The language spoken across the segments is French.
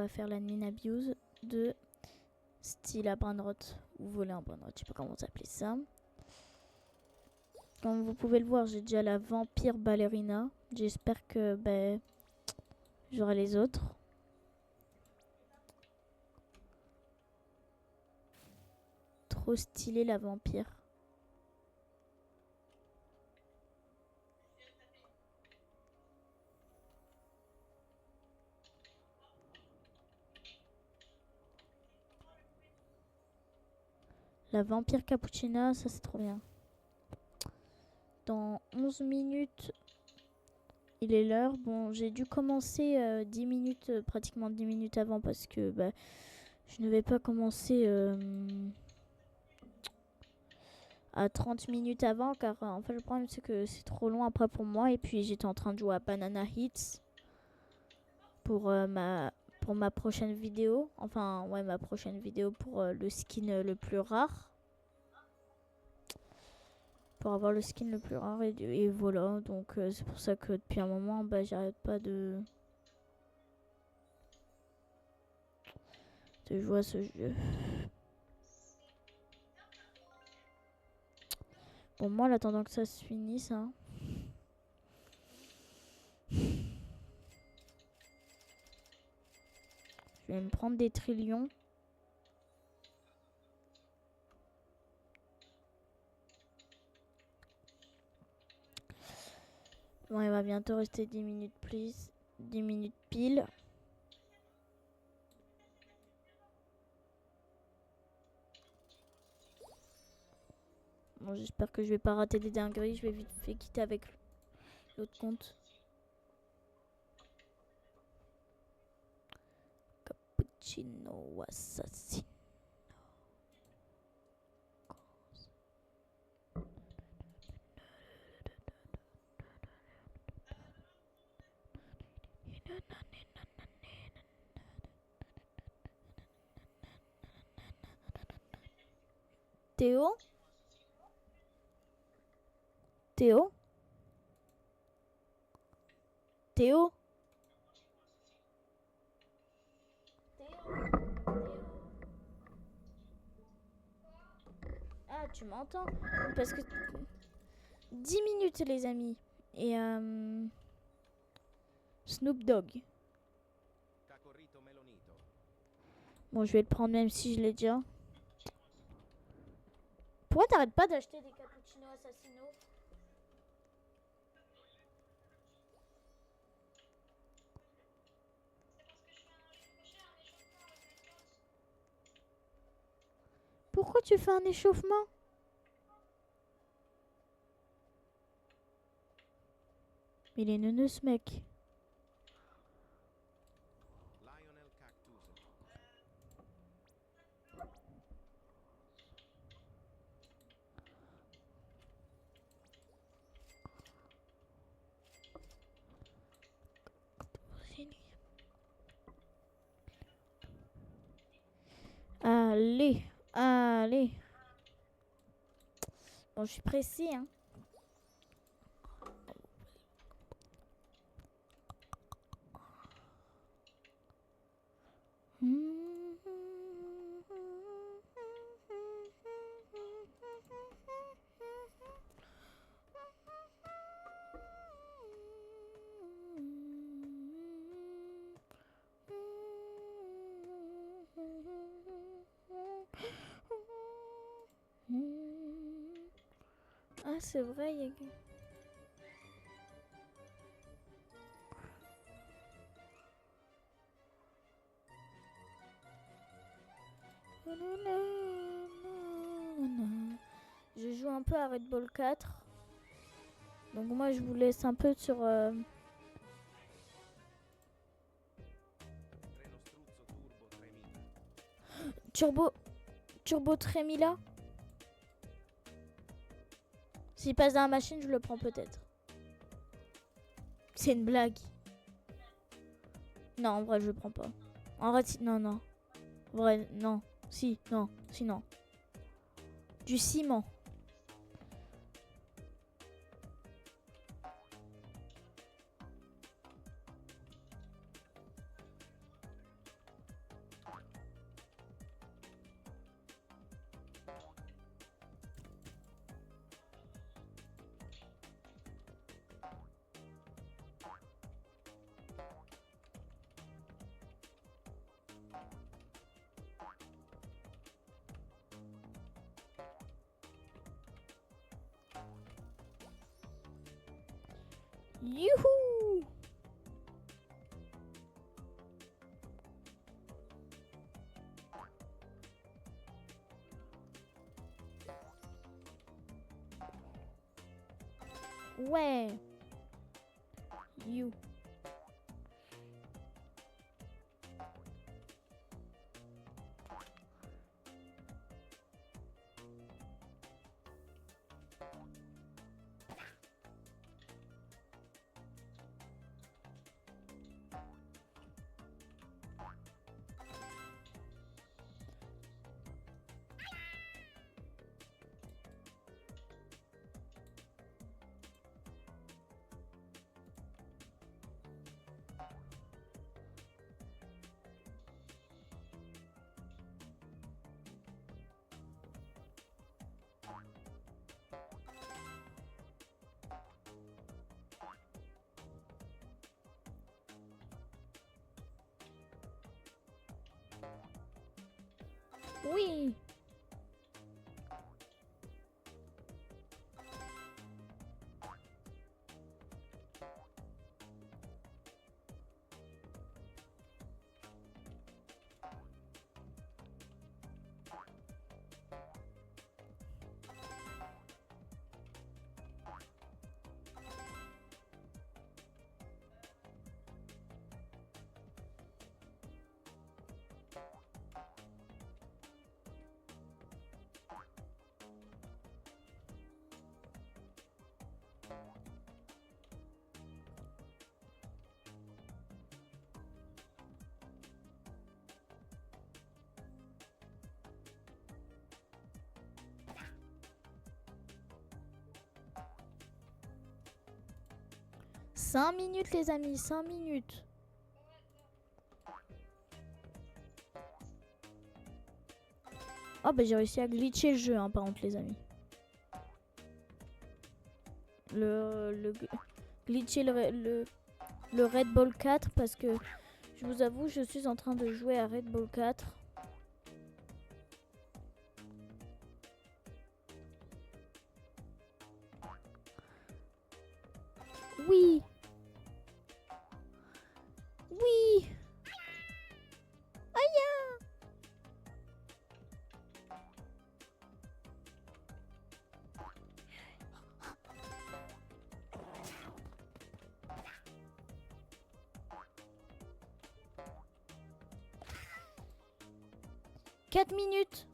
va faire la Nina Abuse de style à Brainrot. Ou voler un Brainrot, je sais pas comment s'appelle ça. Comme vous pouvez le voir, j'ai déjà la vampire ballerina. J'espère que j'aurai les autres. Trop stylé la vampire. La vampire cappuccina, ça c'est trop bien. Dans 11 minutes, il est l'heure. Bon, j'ai dû commencer 10 minutes, pratiquement 10 minutes avant parce que je ne vais pas commencer à 30 minutes avant car en fait le problème c'est que c'est trop long après pour moi et puis j'étais en train de jouer à Banana Hits pour ma prochaine vidéo. Enfin, ouais, ma prochaine vidéo pour le skin le plus rare. Pour avoir le skin le plus rare et voilà. Donc c'est pour ça que depuis un moment, j'arrête pas de jouer à ce jeu. Bon, moi, en attendant que ça se finisse, hein. Je vais me prendre des trillions. Bon, il va bientôt rester 10 minutes plus. 10 minutes pile. Bon, j'espère que je vais pas rater des dingueries. Je vais vite fait quitter avec l'autre compte. Cappuccino assassin. Théo? Théo? Théo? Ah, tu m'entends? Parce que 10 minutes, les amis. Et Snoop Dogg. Bon, je vais le prendre même si je l'ai déjà. Pourquoi t'arrêtes pas d'acheter des cappuccinos assassinos? Pourquoi tu fais un échauffement? Il est neuneux ce mec. Allez, allez. Bon, je suis pressée, hein. Ah, c'est vrai, il y a... Je joue un peu à Red Bull 4. Donc moi, je vous laisse un peu sur... Turbo 3000. S'il passe dans la machine, je le prends peut-être. C'est une blague. Non, en vrai, je le prends pas. En vrai, non, non. En vrai, non. Si, non, sinon. Du ciment. Youhou! Ouais. You. Oui. Cinq minutes les amis, 5 minutes. Oh bah j'ai réussi à glitcher le jeu par contre les amis. Glitcher le Red Ball 4 parce que je vous avoue je suis en train de jouer à Red Ball 4. Oui. Oui. Aïe. 4 minutes.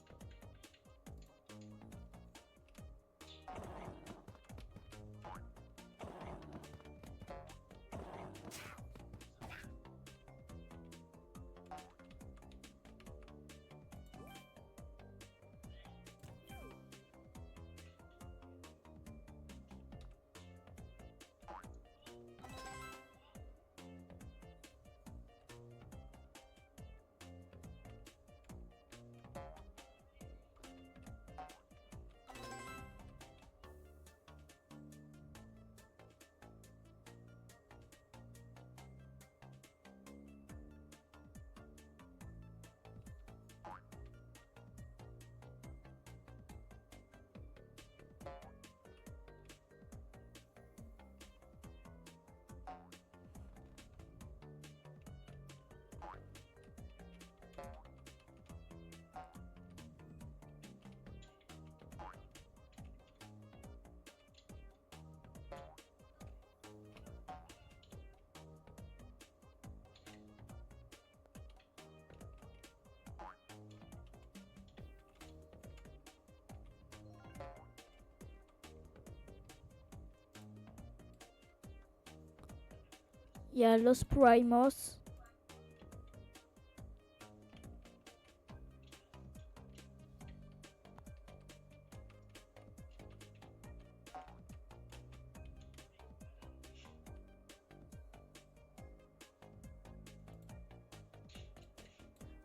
Il y a Los Primos.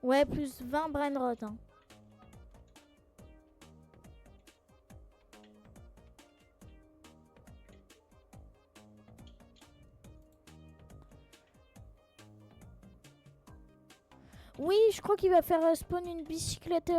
Ouais, plus 20 brainrot. Hein. Oui, je crois qu'il va faire spawn une bicyclette.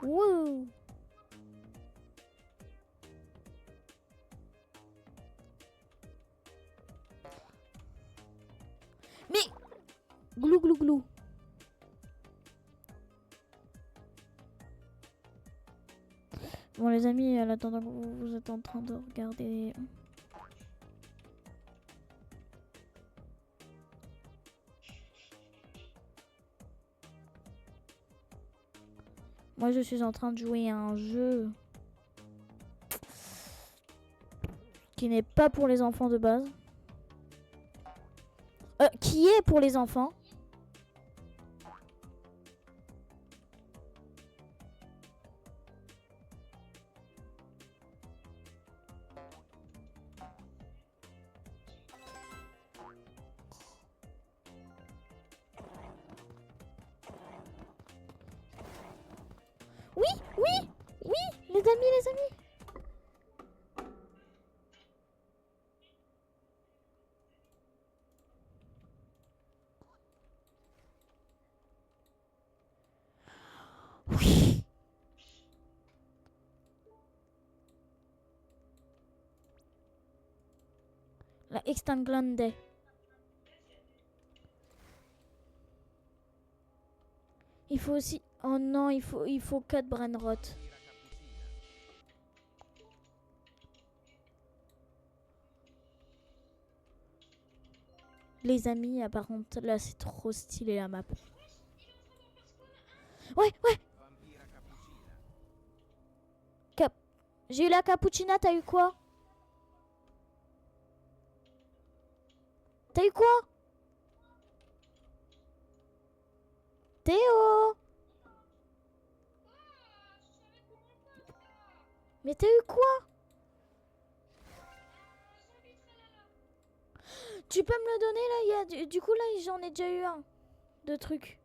Wouh! Mais glou glou glou. Bon les amis, en attendant que vous êtes en train de regarder. Moi je suis en train de jouer à un jeu qui n'est pas pour les enfants de base. Qui est pour les enfants. Oui, oui, oui, les amis, les amis. Oui. La Extanglande. Il faut aussi... Oh non, il faut 4 Brainrot. Les amis, par contre, là, c'est trop stylé la map. Ouais, ouais. J'ai eu la cappuccina, t'as eu quoi? T'as eu quoi? Théo? Mais t'as eu quoi? Tu peux me le donner là? Il y a du coup là j'en ai déjà eu un de trucs.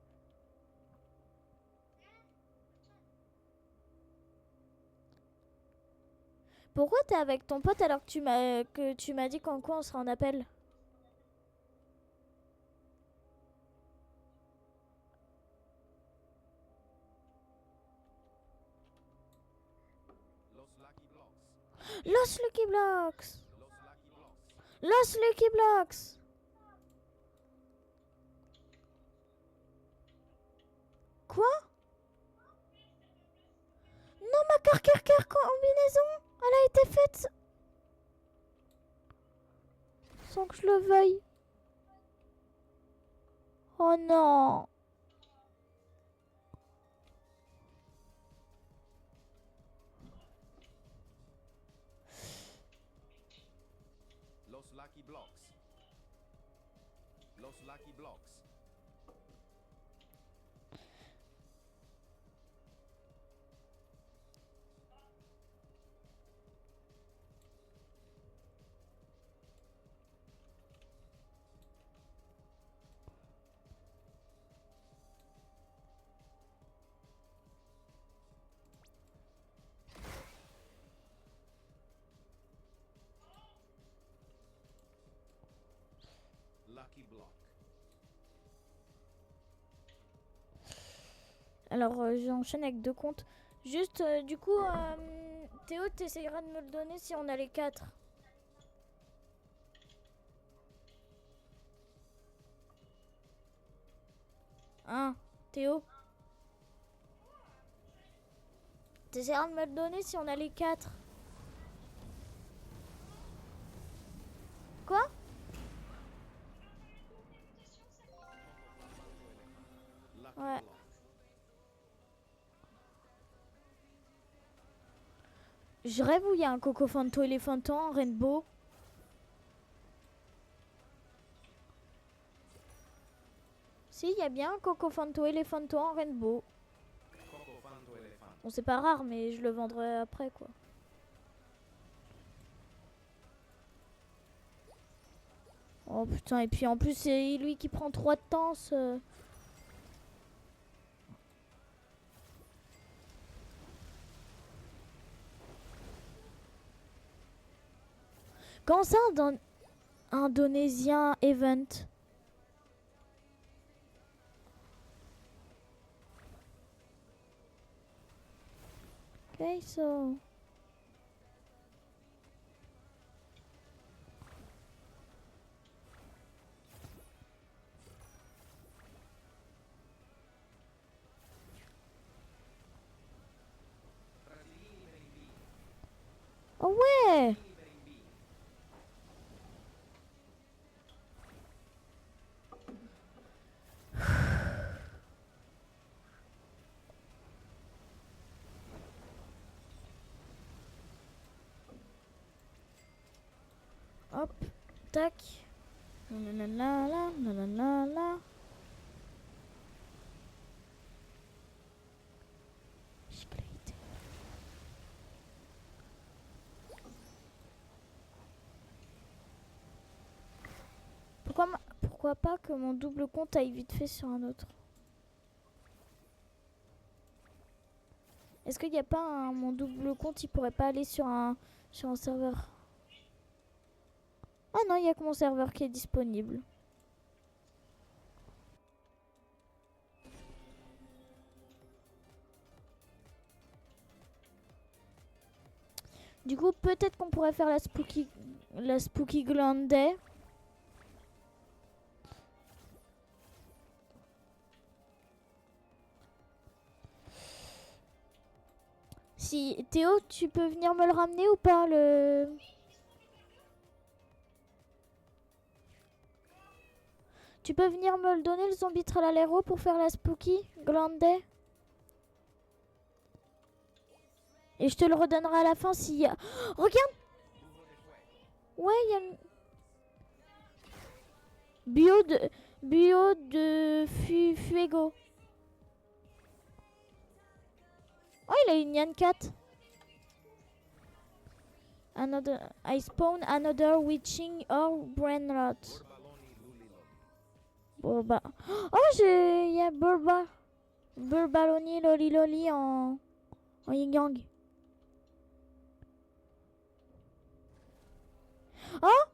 Pourquoi t'es avec ton pote alors que tu m'as dit qu'en quoi on sera en appel? Los Lucky Blocks. Los Lucky Blocks. Quoi? Non, ma cœur combinaison, elle a été faite sans que je le veuille. Oh non. Los Lucky Blocks. Los Lucky Blocks. Lucky Block. Alors j'enchaîne avec 2 comptes. Juste du coup Théo t'essayeras de me le donner si on a les 4. Hein, Théo? T'essaieras de me le donner si on a les 4. Quoi? Lucky Ouais. Block. Je rêve où il y a un Coco Fanto Elephanto en Rainbow. Si, il y a bien un Coco Fanto Elephanto en Rainbow. Coco Fanto Elephant. Bon, c'est pas rare, mais je le vendrai après, quoi. Oh putain, et puis en plus, c'est lui qui prend 3 de temps. Quand ça, dans Indonésien Event? Queso. Oh ouais. Hop, tac. Nanana, nanana. Split. Pourquoi pas que mon double compte aille vite fait sur un autre? Est-ce qu'il n'y a pas mon double compte, il pourrait pas aller sur un serveur? Ah non, il n'y a que mon serveur qui est disponible. Du coup, peut-être qu'on pourrait faire la Spooky Gland Day. Si Théo, tu peux venir me le ramener ou pas le... Tu peux venir me le donner le zombie Tralalero pour faire la Spooky Gland Day? Et je te le redonnerai à la fin s'il y a... Regarde! Ouais, il y a... Bio de Fuego. Oh, il a une Nyan 4. I spawn another witching or brain rot. Burba. Oh, il y a Burbaloni Loli Loli en yin yang. Oh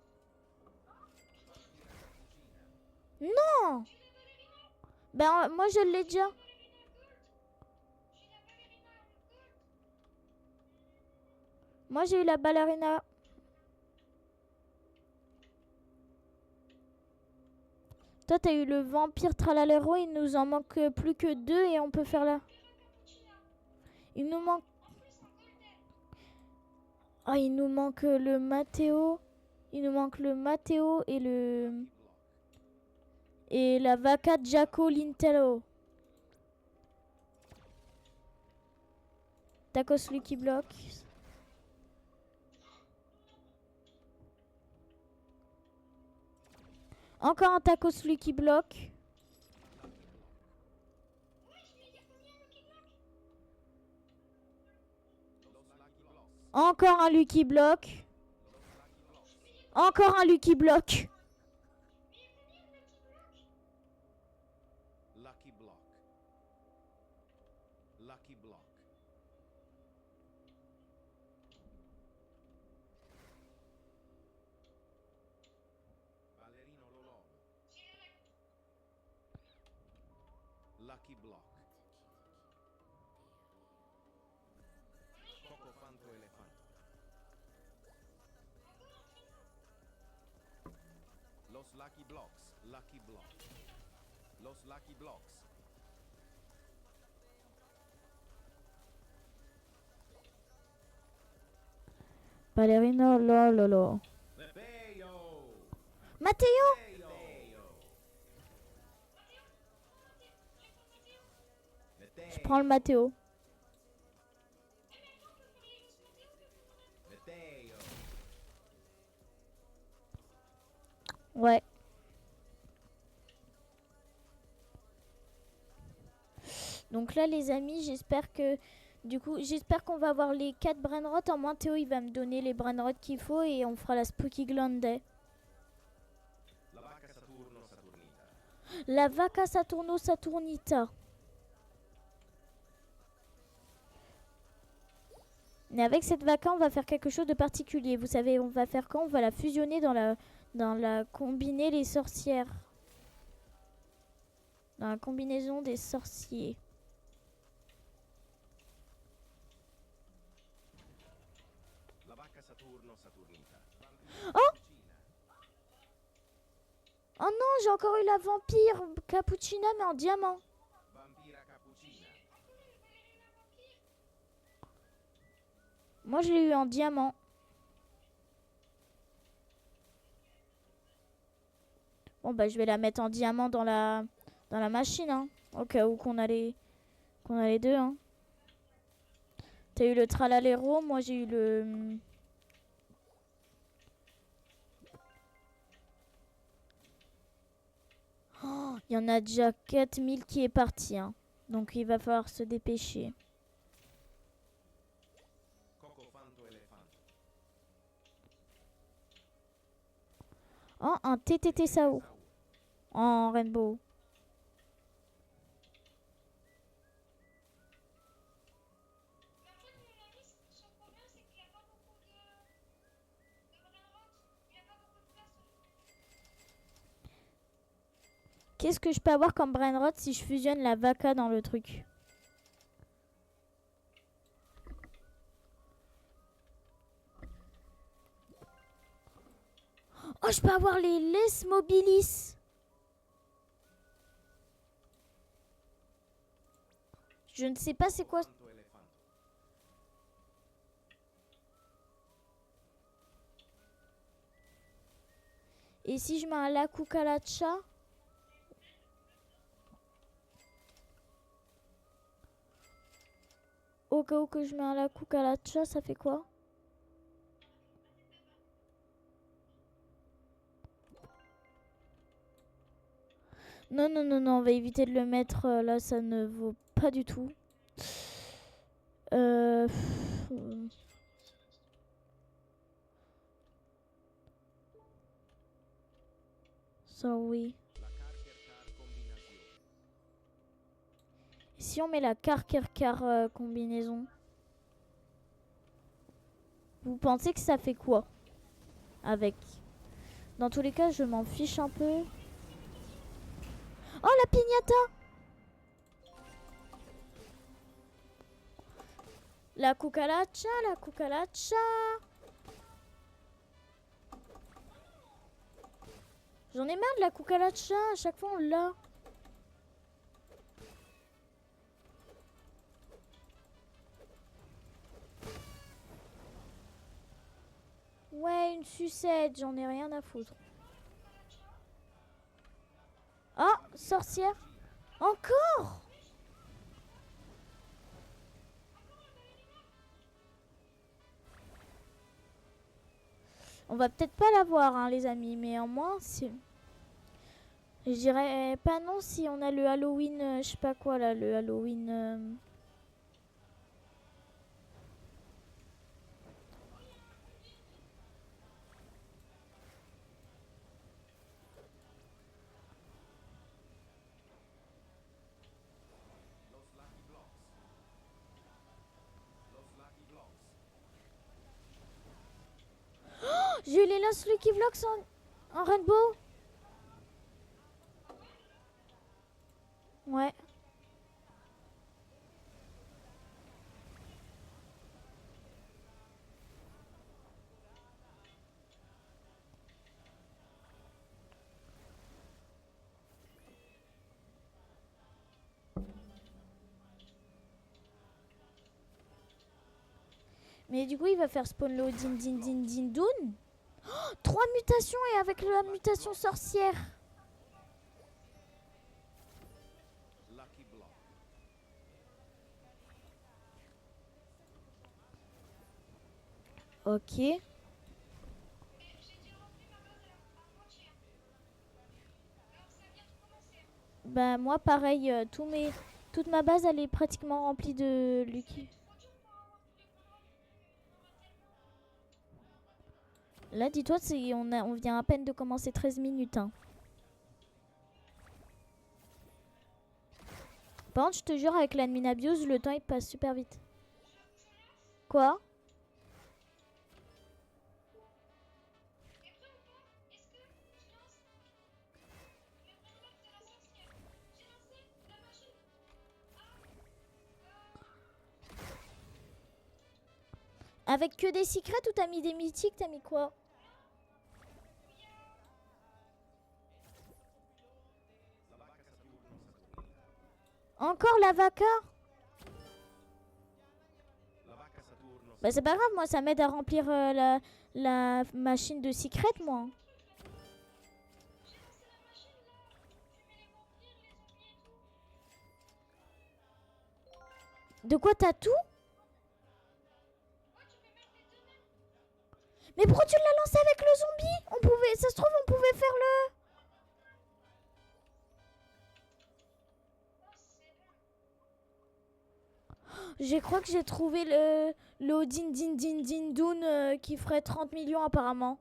non. Ben moi je l'ai déjà. Moi j'ai eu la ballerina. Toi t'as eu le vampire Tralalero, il nous en manque plus que 2 et on peut faire là. Il nous manque... Ah, il nous manque le Matteo. Il nous manque le Matteo et le... Et la Vaca Jaco Lintello. Tacos Lucky Block. Encore un Tacos Lucky Block. Encore un Lucky Block. Encore un Lucky Block. Lucky block. Lucky block. Ballerino lo love. Lucky block. Coco fanto elefanto. Los lucky blocks. Lucky block. Los lucky blocks. Ballerino lololo. Matteo! Matteo. Je prends le Matteo. Matteo! Ouais. Donc là les amis, j'espère que... Du coup, j'espère qu'on va avoir les 4 brainrots. En moins, Théo, il va me donner les brainrots qu'il faut et on fera la Spooky Gland Day. La vacca Saturno Saturnita. La Vaca Saturno Saturnita. Mais avec cette vaca, on va faire quelque chose de particulier. Vous savez, on va faire quand? On va la fusionner dans la combiner les sorcières. Dans la combinaison des sorciers. Oh non, j'ai encore eu la vampire cappuccina mais en diamant. Vampira cappuccina. Moi je l'ai eu en diamant. Bon bah je vais la mettre en diamant dans la machine hein. Au cas où qu'on a les deux hein. T'as eu le tralalero, moi j'ai eu le... Oh, il y en a déjà 4000 qui est parti hein. Donc il va falloir se dépêcher. Cocofanto elefanto. Oh, un TTT Sao en rainbow. Qu'est-ce que je peux avoir comme brainrot si je fusionne la vaca dans le truc? Oh, je peux avoir les les mobilis. Je ne sais pas c'est quoi. Cocofanto elefanto. Et si je mets un la cucaracha? Au cas où que je mets un la cucaracha, ça fait quoi? Non, non, non, non, on va éviter de le mettre là, ça ne vaut pas du tout. Euh... Ça, oui. La Carker combinazione. Si on met la car combinaison, vous pensez que ça fait quoi avec? Dans tous les cas, je m'en fiche un peu. Oh, la piñata! La cucaracha, la cucaracha. J'en ai marre de la cucaracha, à chaque fois on l'a. Ouais, une sucette, j'en ai rien à foutre. Ah, sorcière. Encore? On va peut-être pas l'avoir, hein, les amis, mais en moins, c'est... Je dirais pas non si on a le Halloween, je sais pas quoi là, le Halloween... Los Lucky Blocks. Los Lucky Blocks. J'ai eu les Lost Lucky Vlogs en rainbow. Ouais. Mais du coup, il va faire spawn le din din din din doun. 3 mutations et avec la mutation sorcière. Lucky Block. Ok. Bah moi pareil, toute ma base elle est pratiquement remplie de Lucky. Là dis-toi on vient à peine de commencer 13 minutes. Hein. Par contre je te jure avec l'admin abuse le temps il passe super vite. Quoi? Avec que des secrets ou t'as mis des mythiques, t'as mis quoi? Encore la vaca? La vacca Saturno. Bah c'est pas grave, moi ça m'aide à remplir la machine de secret, moi. De quoi t'as tout? Mais pourquoi tu l'as lancé avec le zombie? On pouvait, ça se trouve, on pouvait faire le... Je crois que j'ai trouvé le Odin Din Din Din Dun qui ferait 30 millions apparemment.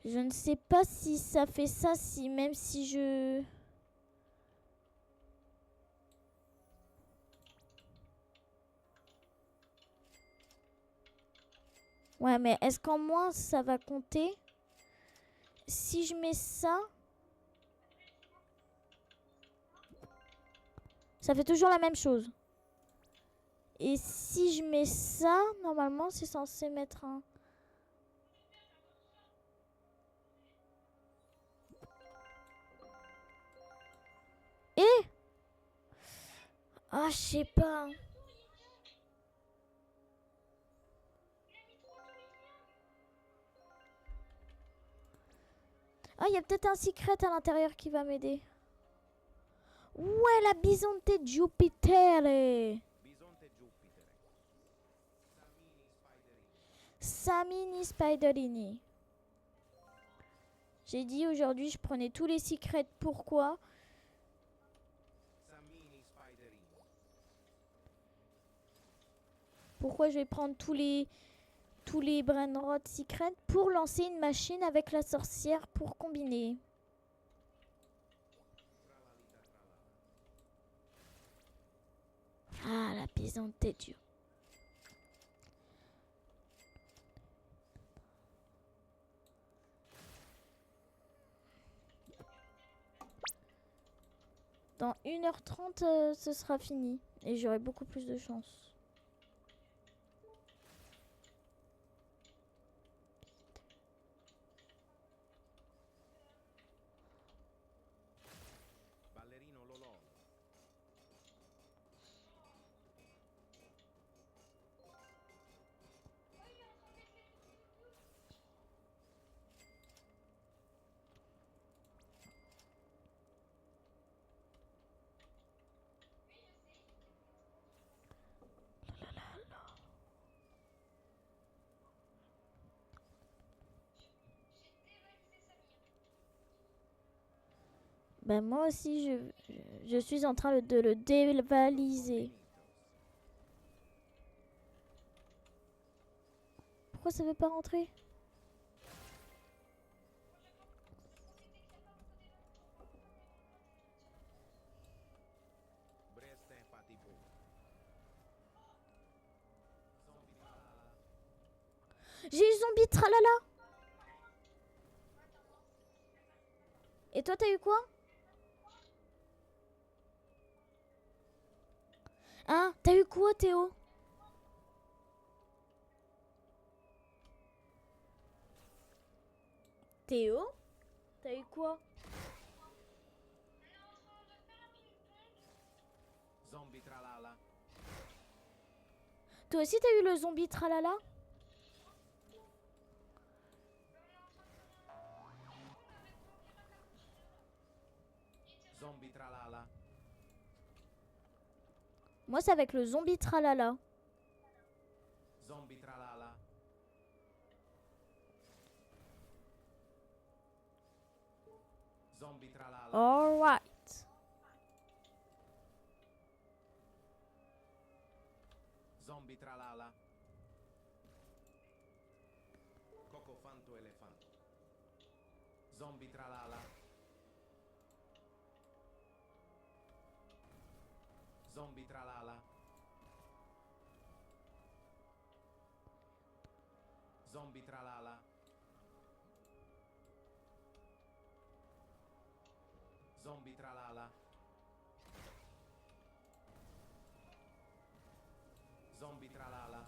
Je ne sais pas si ça fait ça, si même si je... Ouais, mais est-ce qu'en moins ça va compter? Si je mets ça, ça fait toujours la même chose. Et si je mets ça, normalement c'est censé mettre un... Eh! Ah, je sais pas. Ah, il y a peut-être un secret à l'intérieur qui va m'aider. Ouais, la Bisonte Jupiter. Bisonte Jupiter. Samini Spiderini. Samini Spiderini. J'ai dit aujourd'hui je prenais tous les secrets. Pourquoi? Samini Spiderini. Pourquoi je vais prendre tous les Brainrot secrets pour lancer une machine avec la sorcière pour combiner. Ah, la Bisonte Dieu. Dans 1h30, ce sera fini. Et j'aurai beaucoup plus de chance. Ballerino Lololo. Ben moi aussi, je suis en train de le dévaliser. Pourquoi ça veut pas rentrer? Breste Patipo. Zombie. J'ai eu zombie tralala. Et toi, t'as eu quoi? Hein? T'as eu quoi, Théo? Théo? T'as eu quoi? Zombie Tralala. Toi aussi, t'as eu le zombie tralala? Zombie Tralala. Moi, c'est avec le zombie tralala. Zombie Tralala. Zombie Tralala. Alright. Zombie Tralala. Coco Fanto Elefanto. Zombie Tralala. Zombie Tralala. Zombie Tralala. Zombie Tralala. Zombie Tralala.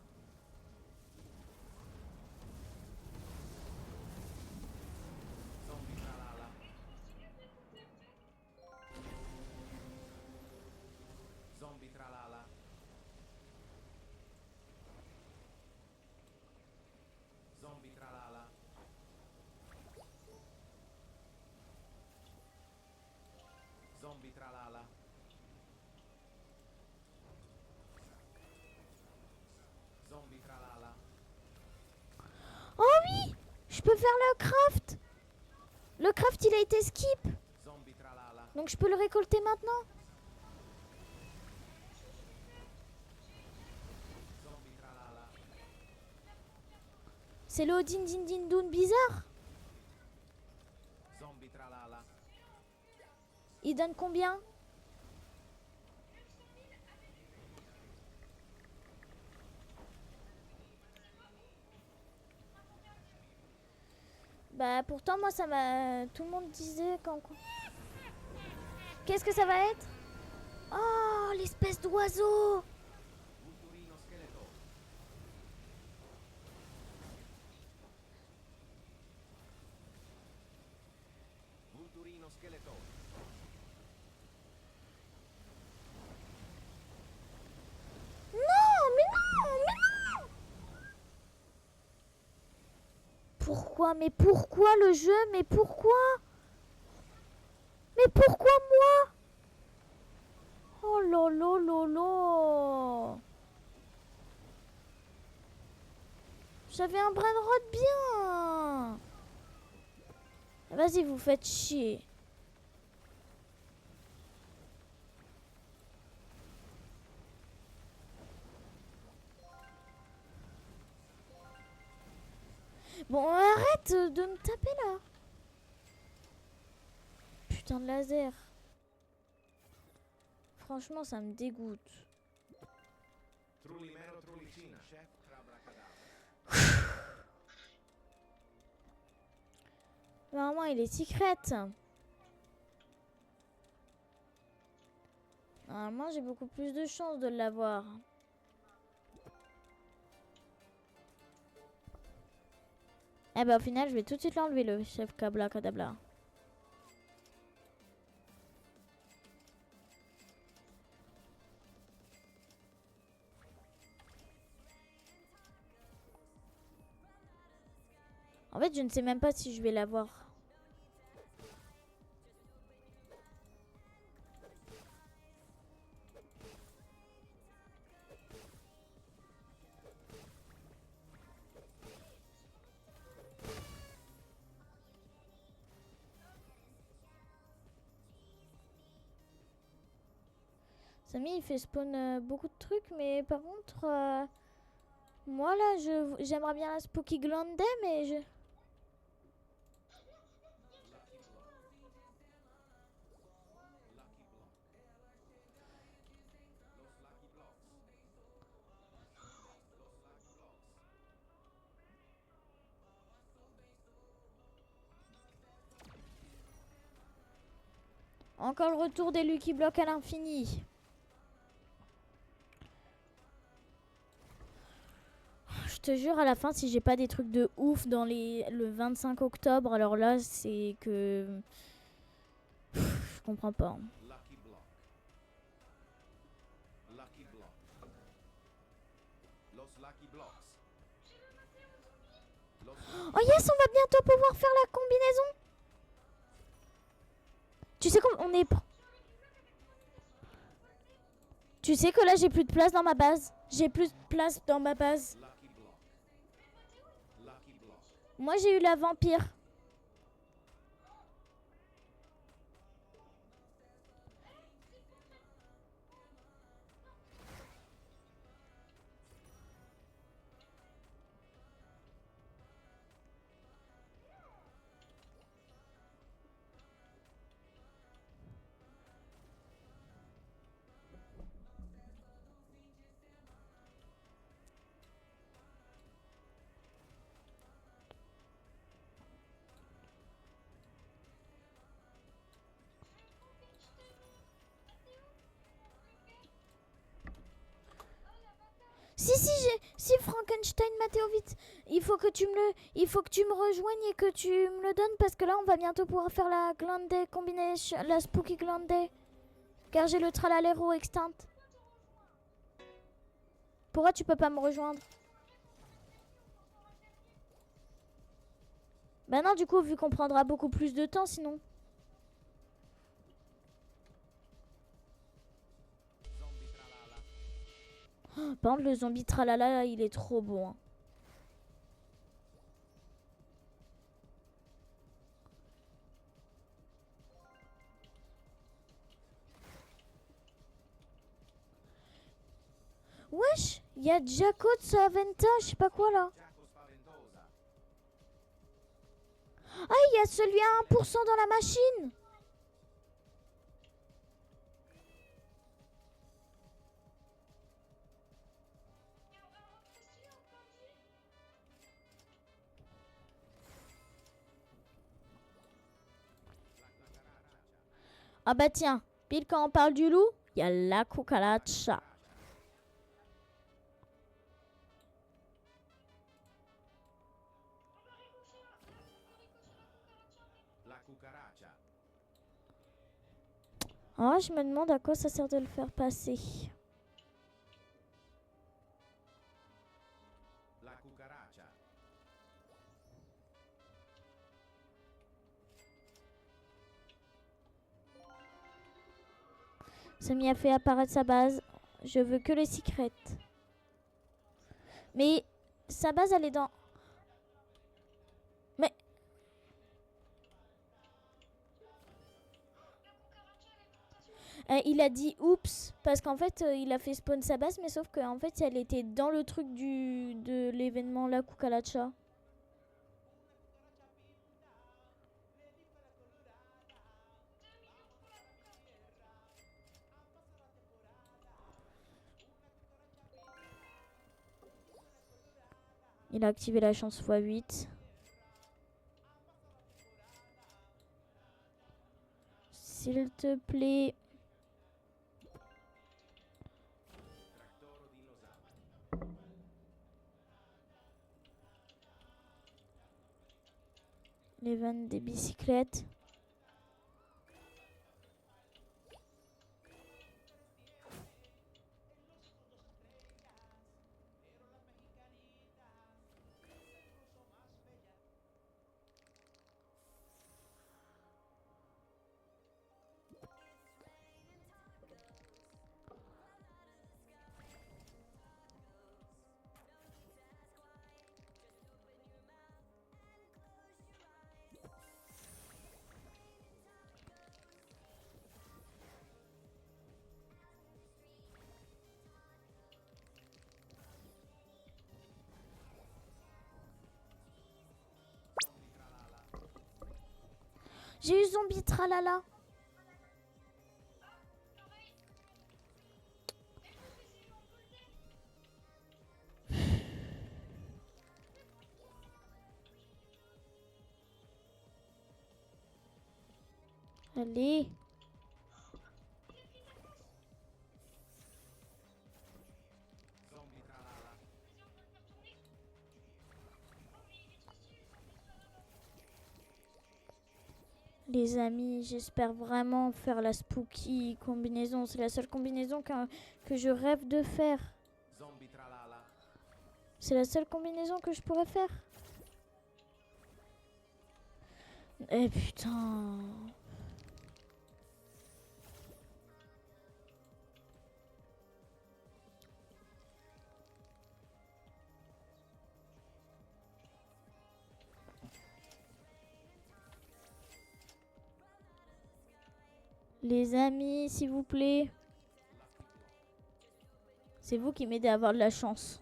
Zombie tralala. Zombie tralala. Oh oui, je peux faire le craft. Le craft, il a été skip. Zombie tralala. Donc je peux le récolter maintenant. Zombie tralala. C'est le din din din doun bizarre. Zombie tralala. Il donne combien? Bah pourtant moi ça m'a... Tout le monde disait quand... Qu'est-ce que ça va être? Oh, l'espèce d'oiseau. Vulturino skeleton. Vulturino skeleton. Non, mais non, mais non. Pourquoi? Mais pourquoi le jeu? Mais pourquoi? Mais pourquoi moi? Oh lolo lolo. J'avais un brainrot bien. Vas-y, vous faites chier. Bon, arrête de me taper là. Putain de laser. Franchement, ça me dégoûte. Trulimero trulicina. Chef Abracadabra. Normalement, il est secret. Normalement, j'ai beaucoup plus de chances de l'avoir. Eh ben, au final, je vais tout de suite l'enlever, le chef Kabla Kadabla. En fait, je ne sais même pas si je vais l'avoir. Samy, il fait spawn beaucoup de trucs, mais par contre, moi là, j'aimerais bien la Spooky Glande, mais je... Encore le retour des Lucky Blocks à l'infini. Je te jure, à la fin, si j'ai pas des trucs de ouf dans le 25 octobre, alors là, c'est que... Je comprends pas. Lucky block. Lucky block. Los lucky blocks. Los Oh yes, on va bientôt pouvoir faire la combinaison. Tu sais qu'on est... Tu sais que là, j'ai plus de place dans ma base. J'ai plus de place dans ma base. lucky block. Lucky block. Moi, j'ai eu la vampire. Si Frankenstein Mathéo, vite. Il faut que tu me rejoignes et que tu me le donnes parce que là on va bientôt pouvoir faire la glande combination, la Spooky Glande. Car j'ai le Tralalero extinct. Pourquoi tu peux pas me rejoindre? Bah non, du coup, vu qu'on prendra beaucoup plus de temps sinon. Par contre, le zombie tralala, là, il est trop beau. Hein. Wesh, il y a Jaco de Saventa, je sais pas quoi là. Giaco spaventosa. Ah, il y a celui à 1% dans la machine. Ah bah tiens, pile quand on parle du loup, il y a la cucaracha. La cucaracha. Ah, je me demande à quoi ça sert de le faire passer. La cucaracha. Ça m'y a fait apparaître sa base. Je veux que les secrets. Mais sa base, elle est dans... Mais... il a dit oups, parce qu'en fait, il a fait spawn sa base, mais sauf qu'en fait, elle était dans le truc de l'événement La Cucaracha. Il a activé la chance x8. S'il te plaît. Tractoro dinosauro. Les vannes des bicyclettes. J'ai eu zombie tralala. Allez. Zombie tralala. Les amis, j'espère vraiment faire la spooky combinaison. C'est la seule combinaison que je rêve de faire. Zombie tralala. C'est la seule combinaison que je pourrais faire. Eh putain. Les amis, s'il vous plaît. C'est vous qui m'aidez à avoir de la chance.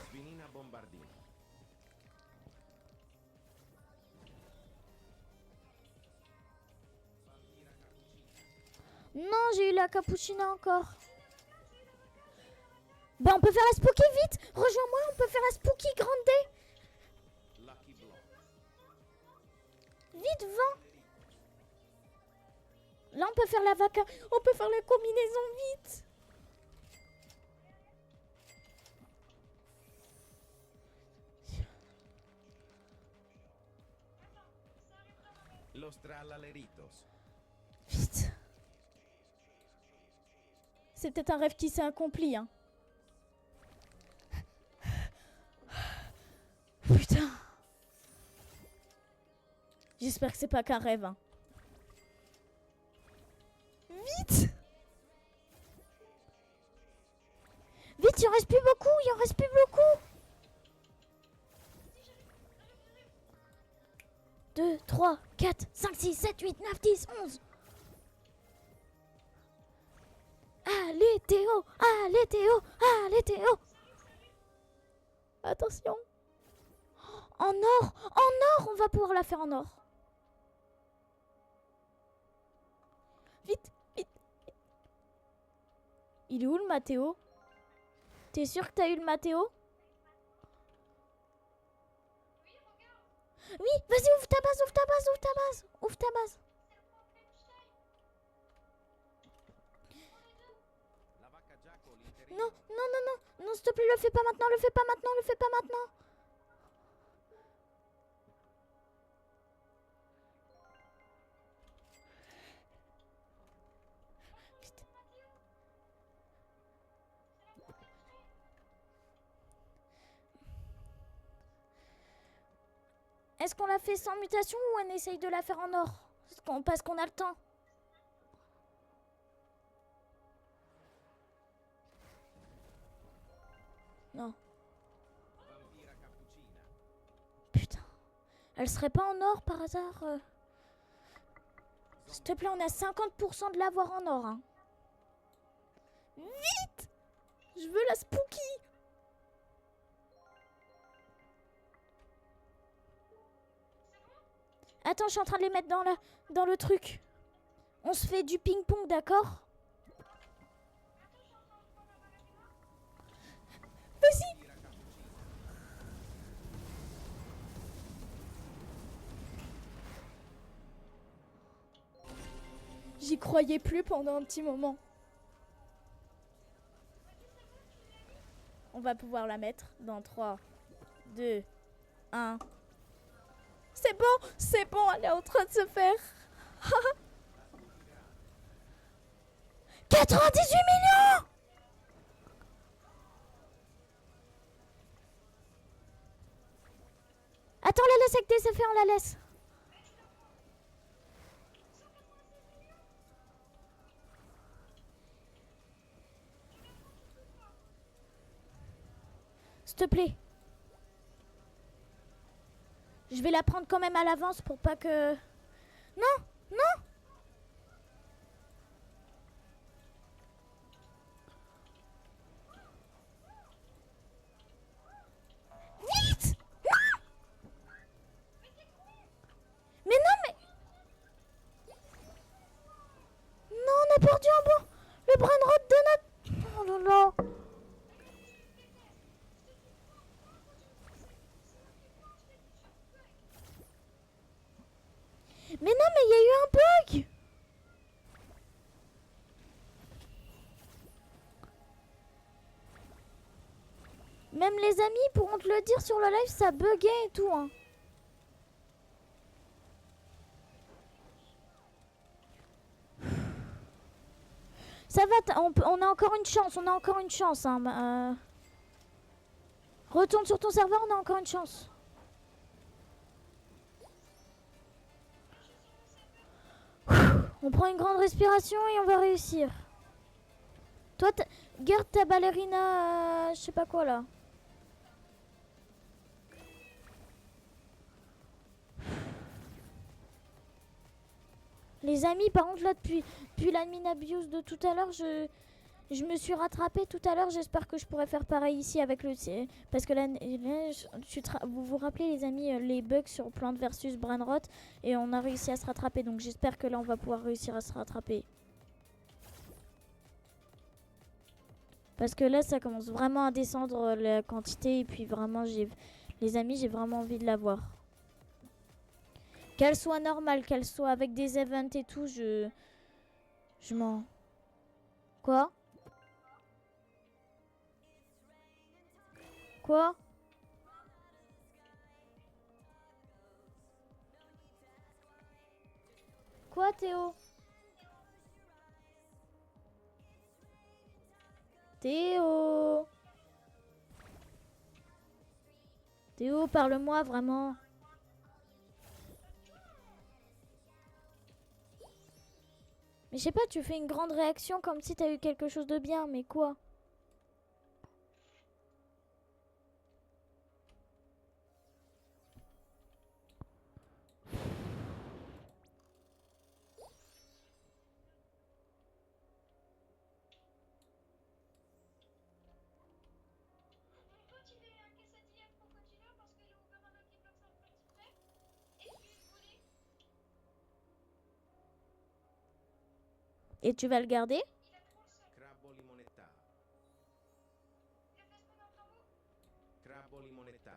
Svinina bombardina. Non, j'ai eu la cappuccina encore. Ben on peut faire la spooky vite. Rejoins-moi, on peut faire la spooky grande. Lucky block. Vite, va. Là, on peut faire la vaca. On peut faire la combinaison vite. Los tralaleritos. Vite. C'est peut-être un rêve qui s'est accompli, hein. Putain. J'espère que c'est pas qu'un rêve, hein. Vite! Vite, il en reste plus beaucoup, il en reste plus beaucoup. 2, 3, 4, 5, 6, 7, 8, 9, 10, 11. Allez Théo, allez Théo, allez Théo. Attention. En or, on va pouvoir la faire en or. Vite, vite. Il est où le Mathéo? T'es sûr que t'as eu le Mathéo? Oui, vas-y, ouvre ta base, ouvre ta base, ouvre ta base, ouvre ta base. Non, non, non, non, non, s'il te plaît, le fais pas maintenant, le fais pas maintenant, le fais pas maintenant. Est-ce qu'on la fait sans mutation ou on essaye de la faire en or? Parce qu'on a le temps. Non. Putain. Elle serait pas en or par hasard S'il te plaît, on a 50% de l'avoir en or. Hein. Vite! Je veux la spooky! Attends, je suis en train de les mettre dans le truc. On se fait du ping-pong, d'accord? Vas-y! J'y croyais plus pendant un petit moment. On va pouvoir la mettre dans 3, 2, 1. C'est bon, elle est en train de se faire. 98 millions! Attends, la laisse avec des effets, on la laisse. S'il te plaît. Je vais la prendre quand même à l'avance pour pas que... Non, non. Vite! Non! Mais non, mais... Non, on a perdu un bon... Le brainrot de notre... Oh là là. Mais non, mais il y a eu un bug. Même les amis pourront te le dire sur le live, ça buguait et tout. Hein. Ça va, on a encore une chance, on a encore une chance. Hein. Retourne sur ton serveur, on a encore une chance. On prend une grande respiration et on va réussir. Toi, garde ta ballerina, je sais pas quoi là. Les amis, par contre là, depuis l'admin abuse de tout à l'heure, je me suis rattrapée tout à l'heure. J'espère que je pourrai faire pareil ici avec le... Parce que là vous vous rappelez les amis, les bugs sur Plante versus Brainrot. Et on a réussi à se rattraper. Donc j'espère que là, on va pouvoir réussir à se rattraper. Parce que là, ça commence vraiment à descendre la quantité. Et puis vraiment, les amis, j'ai vraiment envie de l'avoir. Qu'elle soit normale, qu'elle soit avec des events et tout, je m'en... Quoi? Quoi? Quoi, Théo? Théo? Théo, parle-moi vraiment. Mais je sais pas, tu fais une grande réaction comme si t'as eu quelque chose de bien, mais quoi? Et tu vas le garder? Crabbo limonetta. Crabbo limonetta.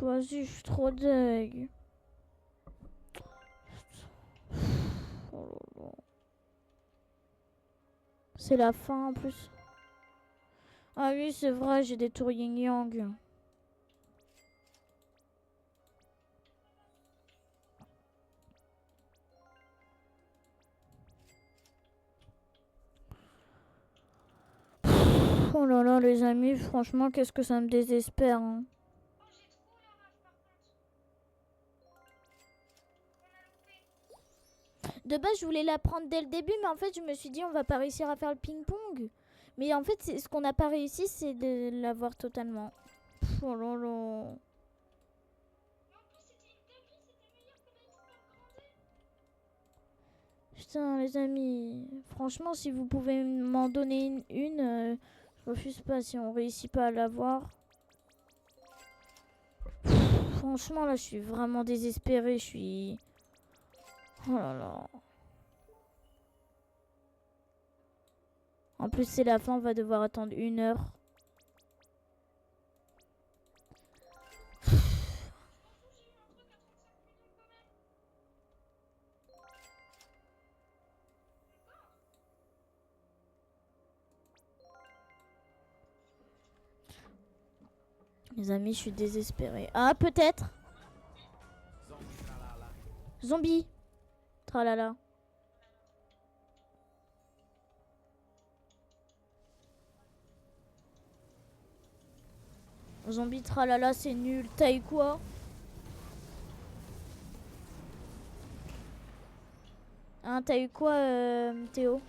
Vas-y, je suis trop deg. Oh là là. C'est la fin en plus. Ah oui, c'est vrai, j'ai des tours yin-yang. Oh là là, les amis, franchement, qu'est-ce que ça me désespère, hein. De base, je voulais la prendre dès le début, mais en fait, je me suis dit, on va pas réussir à faire le ping-pong. Mais en fait, ce qu'on n'a pas réussi, c'est de l'avoir totalement. Oh là là. Putain, les amis. Franchement, si vous pouvez m'en donner je refuse pas si on réussit pas à l'avoir. Franchement, là, je suis vraiment désespérée. Je suis. Oh là là. En plus, c'est la fin, on va devoir attendre 1 heure. Les amis, je suis désespérée. Ah, peut-être. Zombie tralala. Zombie. Tralala. Zombie tralala, c'est nul. T'as eu quoi? Hein, t'as eu quoi, Théo?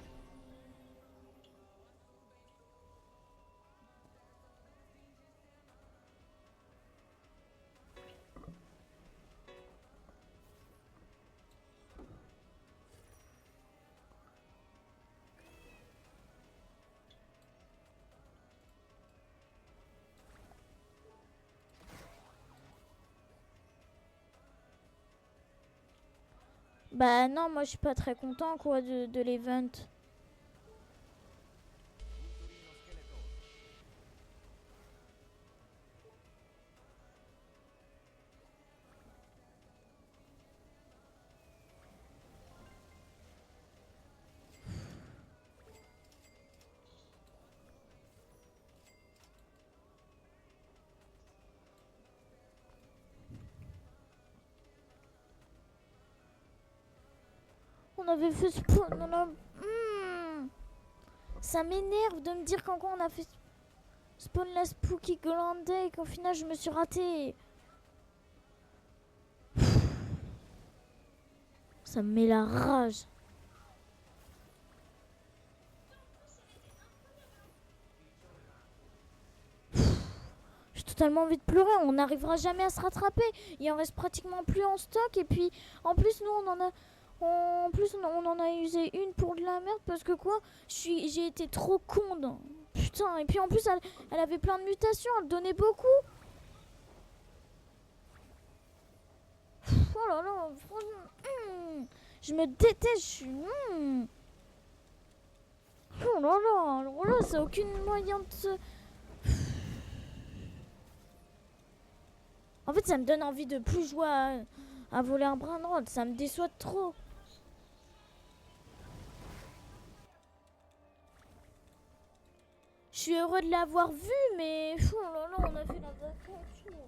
Bah non, moi je suis pas très content quoi de l'event. Punturino scheletone. On avait fait spawn. Ça m'énerve de me dire qu'en quoi on a fait spawn la Spooky Grande et qu'au final je me suis ratée. Ça me met la rage. J'ai totalement envie de pleurer, on n'arrivera jamais à se rattraper. Il en reste pratiquement plus en stock et puis en plus nous on en a usé une pour de la merde parce que quoi, j'ai été trop con. Putain, et puis en plus elle avait plein de mutations, elle donnait beaucoup. Oh là là, franchement, je me déteste, je suis. Oh là là, alors là, c'est aucun moyen de se. En fait, ça me donne envie de plus jouer à voler un brin de rôle. Ça me déçoit trop. Je suis heureux de l'avoir vu, mais. Oh là là, on a fait la vacation.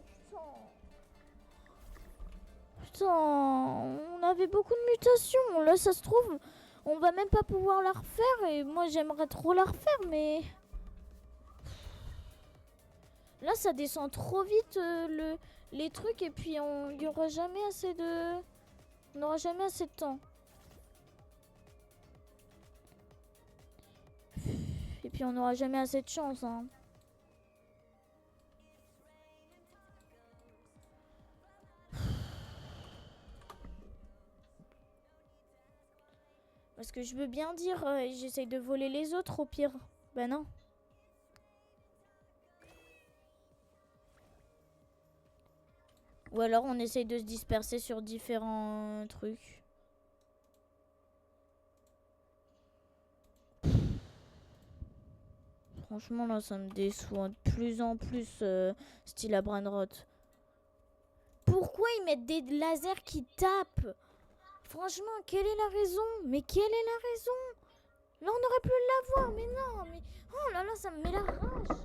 Putain, on avait beaucoup de mutations. Là, ça se trouve, on va même pas pouvoir la refaire. Et moi, j'aimerais trop la refaire, mais. Là, ça descend trop vite les trucs et puis il y aura jamais assez de. On n'aura jamais assez de temps. Et puis on n'aura jamais assez de chance, hein. Parce que je veux bien dire, j'essaye de voler les autres au pire. Bah non. Ou alors on essaye de se disperser sur différents trucs. Franchement là ça me déçoit de plus en plus style à Branrot. Pourquoi ils mettent des lasers qui tapent? Franchement, quelle est la raison? Mais quelle est la raison? Là on aurait pu l'avoir, mais non, mais... Oh là là, ça me met la rage.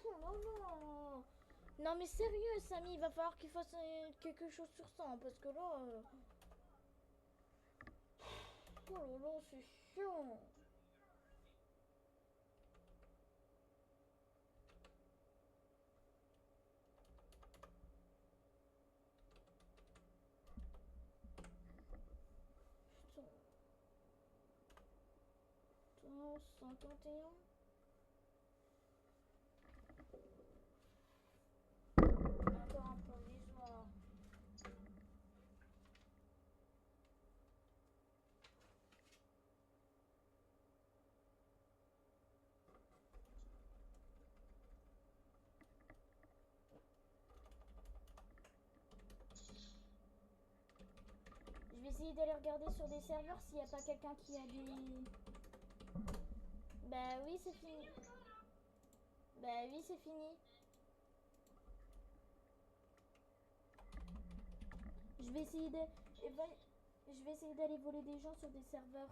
Oh là là. Non mais sérieux Samy, il va falloir qu'il fasse quelque chose sur ça, hein, parce que là... Oh là là, c'est chiant. Putain. 51. Encore un provisoire. Je vais essayer d'aller regarder sur des serveurs s'il n'y a pas quelqu'un qui a des... Bah oui, c'est fini. Bah oui, c'est fini. Je vais essayer de... Je vais essayer d'aller voler des gens sur des serveurs.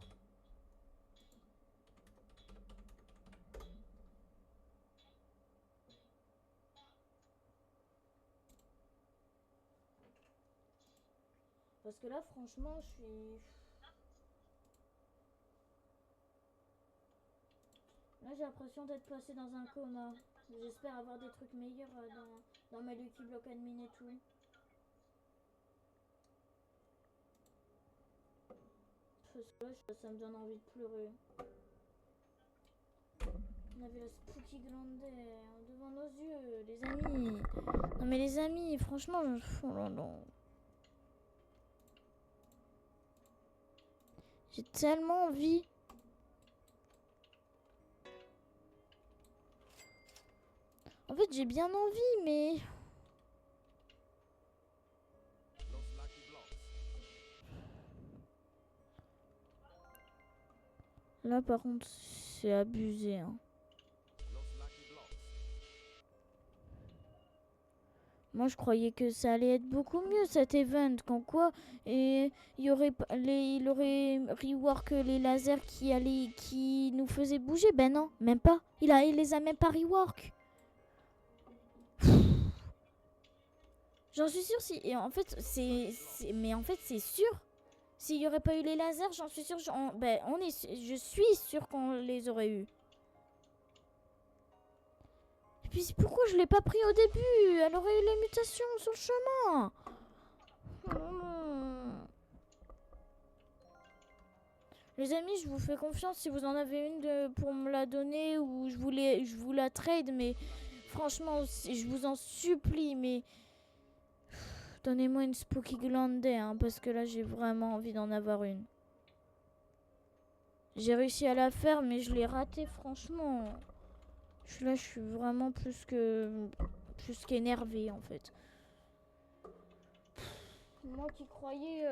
Parce que là, franchement, je suis... Là, j'ai l'impression d'être passé dans un coma. J'espère avoir des trucs meilleurs dans ma Lucky Block admin et tout. Parce que là, ça me donne envie de pleurer. On avait la Spooky Glandais devant nos yeux, les amis. Non mais les amis, franchement, oh là là. J'ai tellement envie. En fait, j'ai bien envie, mais... Los Lucky Blocks. Là, par contre, c'est abusé, hein. Los Lucky Blocks. Moi, je croyais que ça allait être beaucoup mieux, cet event. Qu'en quoi, et il aurait rework les lasers qui nous faisaient bouger. Ben non, même pas. Il les a même pas rework. J'en suis sûre si... Et en fait, mais en fait, c'est sûr. S'il n'y aurait pas eu les lasers, j'en suis sûre... je suis sûre qu'on les aurait eu. Et puis pourquoi je l'ai pas pris au début? Elle aurait eu les mutations sur le chemin. Les amis, je vous fais confiance si vous en avez une pour me la donner ou je vous la trade, mais franchement, je vous en supplie, mais donnez-moi une Spooky Glandais, hein, parce que là, j'ai vraiment envie d'en avoir une. J'ai réussi à la faire, mais je l'ai ratée, franchement. Je suis vraiment plus qu'énervée, en fait. Moi qui croyais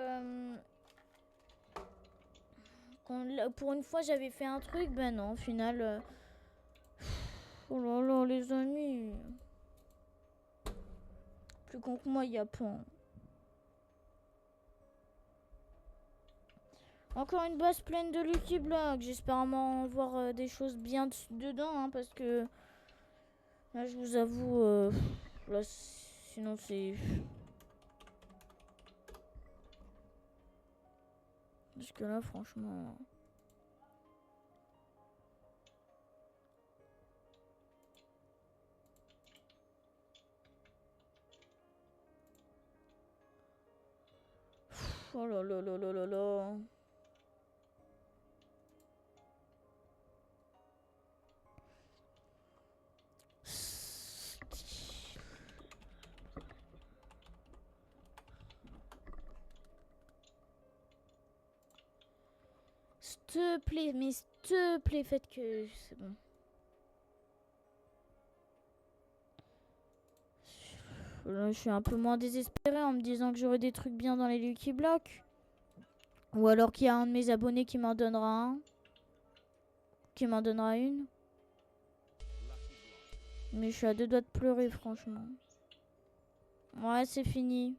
pour une fois j'avais fait un truc, ben non, au final... Oh là là, les amis. Plus con que moi, il y a pas. Encore une base pleine de Lucky Block. J'espère m'en voir des choses bien dedans, hein, parce que... Là, je vous avoue... là, sinon, c'est... Parce que là, franchement... Oh là là là là là là. S'il te plaît, mais s'il te plaît, faites que... C'est bon. Là, je suis un peu moins désespérée en me disant que j'aurai des trucs bien dans les Lucky Blocks. Ou alors qu'il y a un de mes abonnés qui m'en donnera un. Qui m'en donnera une. Mais je suis à deux doigts de pleurer, franchement. Ouais, c'est fini.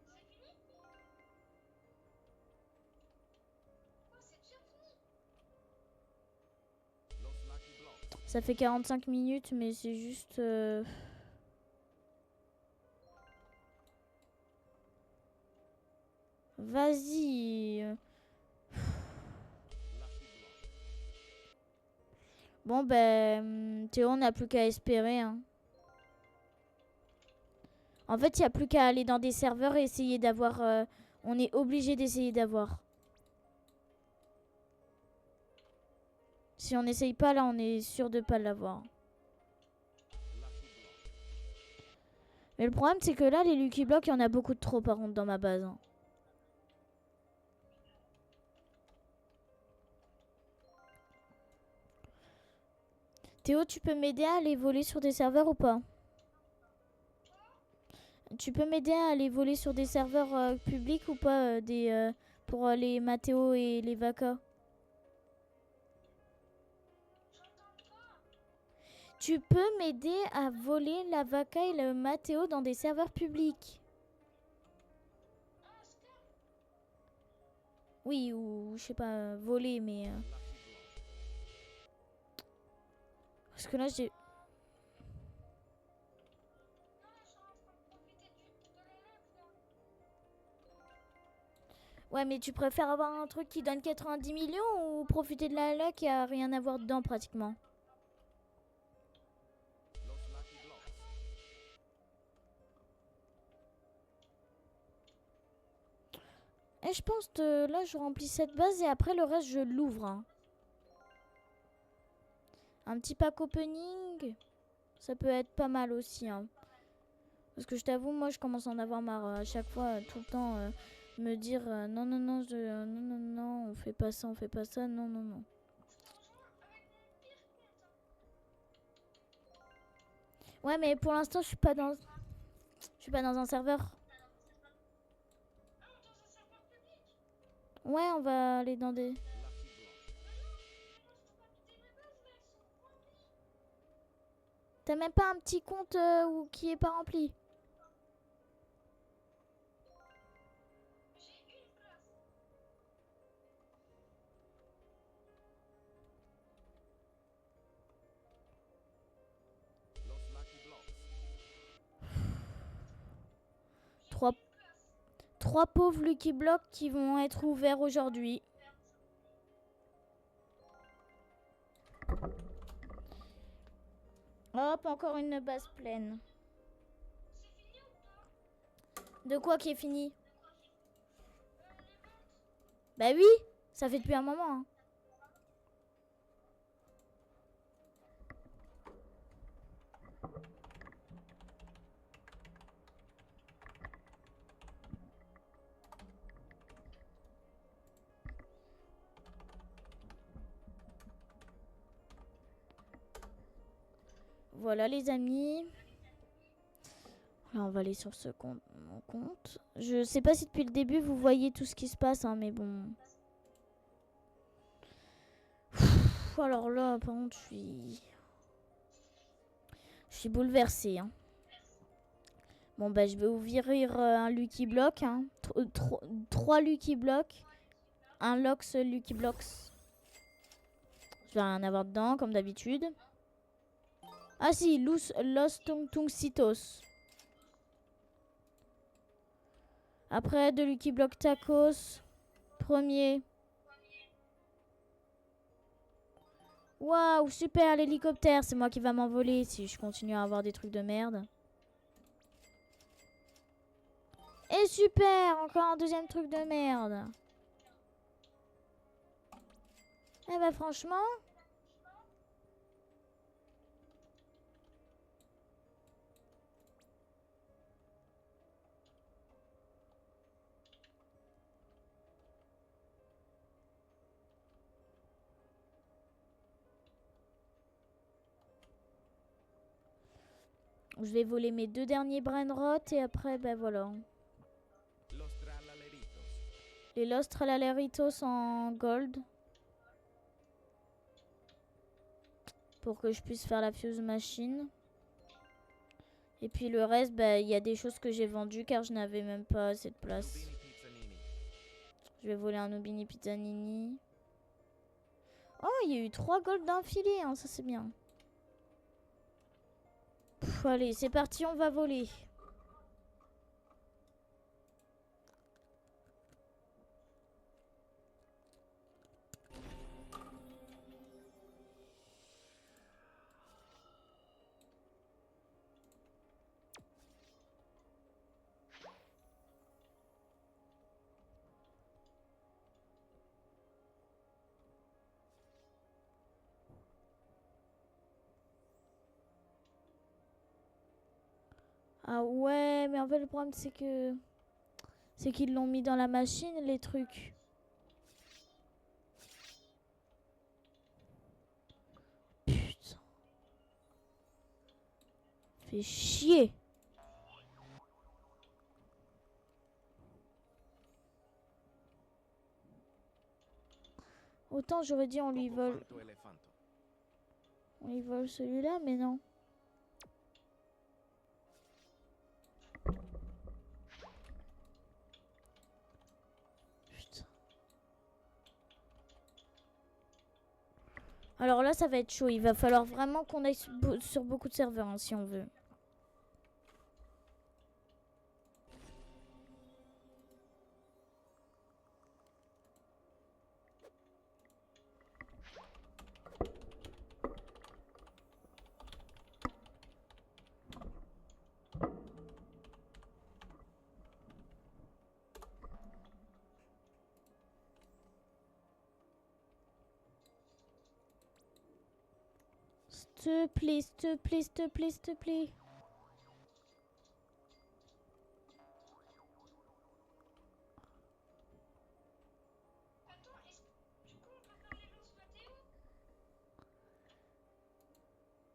Ça fait 45 minutes, mais c'est juste... Vas-y. Bon, ben... Théo, on n'a plus qu'à espérer, hein. En fait, il n'y a plus qu'à aller dans des serveurs et essayer d'avoir... On est obligé d'essayer d'avoir. Si on n'essaye pas, là, on est sûr de pas l'avoir. Mais le problème, c'est que là, les Lucky Blocks, il y en a beaucoup de trop, par contre, dans ma base. Hein. Théo, tu peux m'aider à aller voler sur des serveurs ou pas? Tu peux m'aider à aller voler sur des serveurs publics ou pas pour les Mathéo et les Vaca? Tu peux m'aider à voler la Vaca et le Mathéo dans des serveurs publics? Oui, ou je sais pas, voler, mais... Parce que là, j'ai... Ouais, mais tu préfères avoir un truc qui donne 90 millions ou profiter de la luck qui a rien à voir dedans pratiquement? Et je pense que là, je remplis cette base et après le reste, je l'ouvre. Hein. Un petit pack opening, ça peut être pas mal aussi. Hein. Parce que je t'avoue, moi, je commence à en avoir marre à chaque fois, tout le temps, me dire non, non, non, non, non, non, on fait pas ça, non, non, non. Ouais, mais pour l'instant, je suis pas dans un serveur. Ouais, on va aller dans des... T'as même pas un petit compte qui est pas rempli? Trois pauvres Lucky Blocks qui vont être ouverts aujourd'hui. Hop, encore une base pleine. De quoi qui est fini? Bah oui, ça fait depuis un moment. Hein. Voilà les amis. Là, on va aller sur ce compte. Mon compte. Je sais pas si depuis le début vous voyez tout ce qui se passe, hein, mais bon. Alors là, par contre, je suis bouleversée. Hein. Bon, bah, je vais ouvrir un Lucky Block. Hein. 3 Lucky Blocks. Un Lox Lucky Blocks. Je vais rien avoir dedans, comme d'habitude. Ah si, Los Tungcitos. Après, de Lucky Block Tacos. Premier. Waouh, super, l'hélicoptère. C'est moi qui va m'envoler si je continue à avoir des trucs de merde. Et super, encore un deuxième truc de merde. Eh bah franchement... Je vais voler mes 2 derniers brainrot et après, ben voilà. Los tralaleritos. Les Los Tralaleritos en gold. Pour que je puisse faire la fuse machine. Et puis le reste, bah, il y a des choses que j'ai vendues car je n'avais même pas assez de place. Nubini pizzanini. Je vais voler un Nubini Pizzanini. Oh, il y a eu 3 gold d'affilée, hein, ça c'est bien. Pff, allez, c'est parti, on va voler. Ah ouais, mais en fait le problème c'est que... C'est qu'ils l'ont mis dans la machine, les trucs. Putain. Fait chier. Autant j'aurais dit on lui vole. Poco fanto elefanto. On lui vole celui-là, mais non. Putain. Alors là, ça va être chaud. Il va falloir vraiment qu'on aille sur beaucoup de serveurs hein, si on veut. S'il te plaît, s'il te plaît, s'il te plaît, s'il te plaît.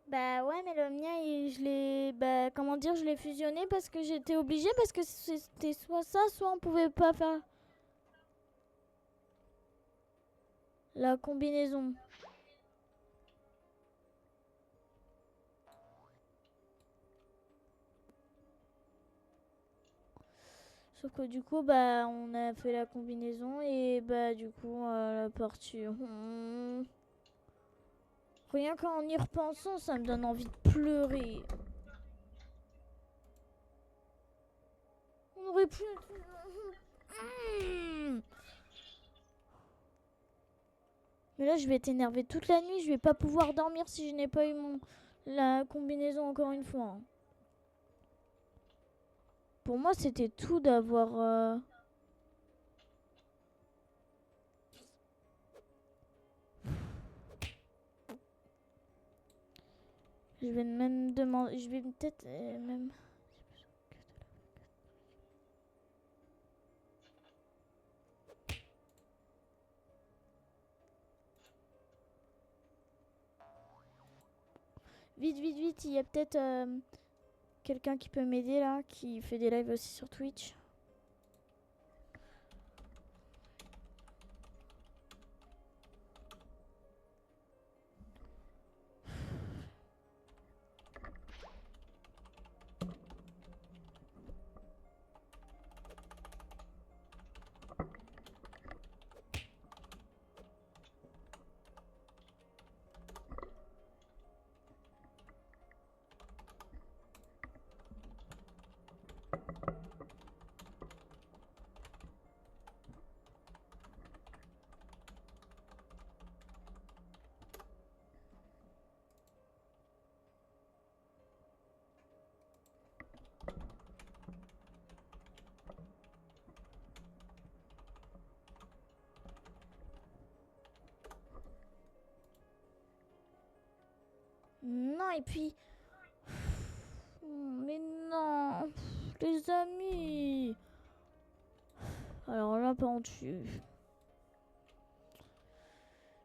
Bah ouais, mais le mien, je l'ai... Bah comment dire, je l'ai fusionné parce que j'étais obligée parce que c'était soit ça, soit on pouvait pas faire la combinaison. Sauf que du coup, bah on a fait la combinaison et bah du coup, la partie... Rien qu'en y repensant, ça me donne envie de pleurer. On aurait pu... Mais là, je vais être énervée toute la nuit. Je vais pas pouvoir dormir si je n'ai pas eu la combinaison encore une fois. Pour moi, c'était tout d'avoir... Je vais même demander... Je vais peut-être même... Vite, vite, vite. Il y a peut-être quelqu'un qui peut m'aider là, qui fait des lives aussi sur Twitch. Non, et puis... Mais non, les amis. Alors là, par contre, je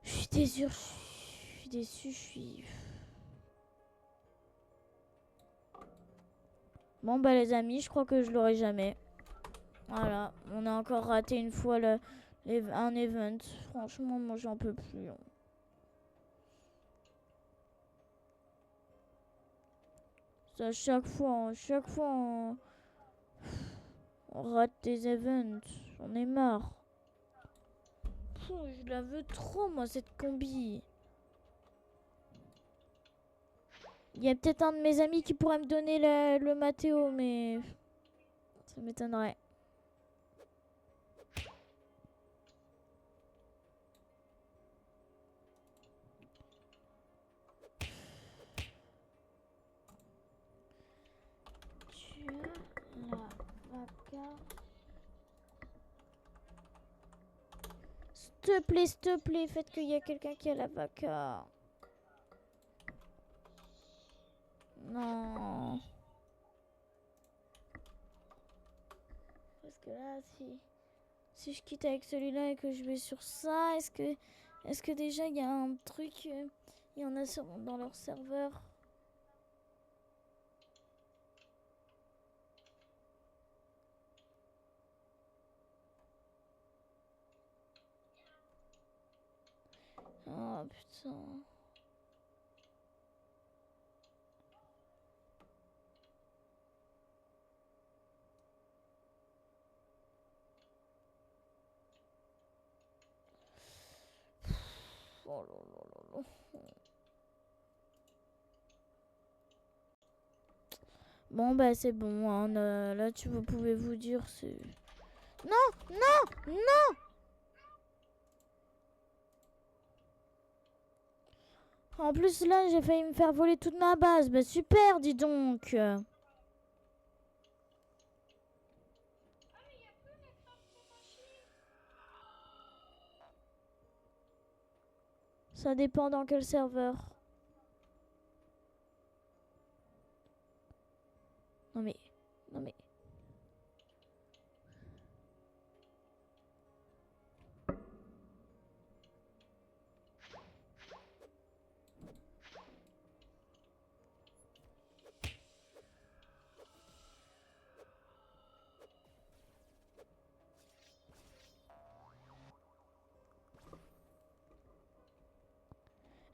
suis déçue, je suis déçue, je suis... Bon bah les amis, je crois que je l'aurai jamais. Voilà, on a encore raté une fois un event. Franchement, moi j'en peux plus. À chaque fois on rate des events. J'en ai marre. Je la veux trop moi cette combi. Il y a peut-être un de mes amis qui pourrait me donner le Mathéo, mais ça m'étonnerait. Tu as la vaca. S'il te plaît, faites qu'il y a quelqu'un qui a la vaca. Non. Parce que là, si je quitte avec celui-là et que je vais sur ça, est-ce que déjà il y a un truc, il y en a dans leur serveur? Oh putain. Oh là là là là. Bon bah c'est bon, hein, là vous pouvez vous dire c'est... Non, non, non. En plus là j'ai failli me faire voler toute ma base, bah super dis donc. Ça dépend dans quel serveur. Non mais... Non mais...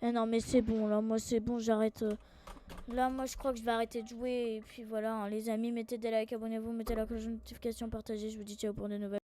Eh non mais c'est bon là, moi c'est bon, j'arrête. Là moi je crois que je vais arrêter de jouer. Et puis voilà, hein, les amis, mettez des likes, abonnez-vous, mettez la cloche de notification, partagez. Je vous dis ciao pour de nouvelles.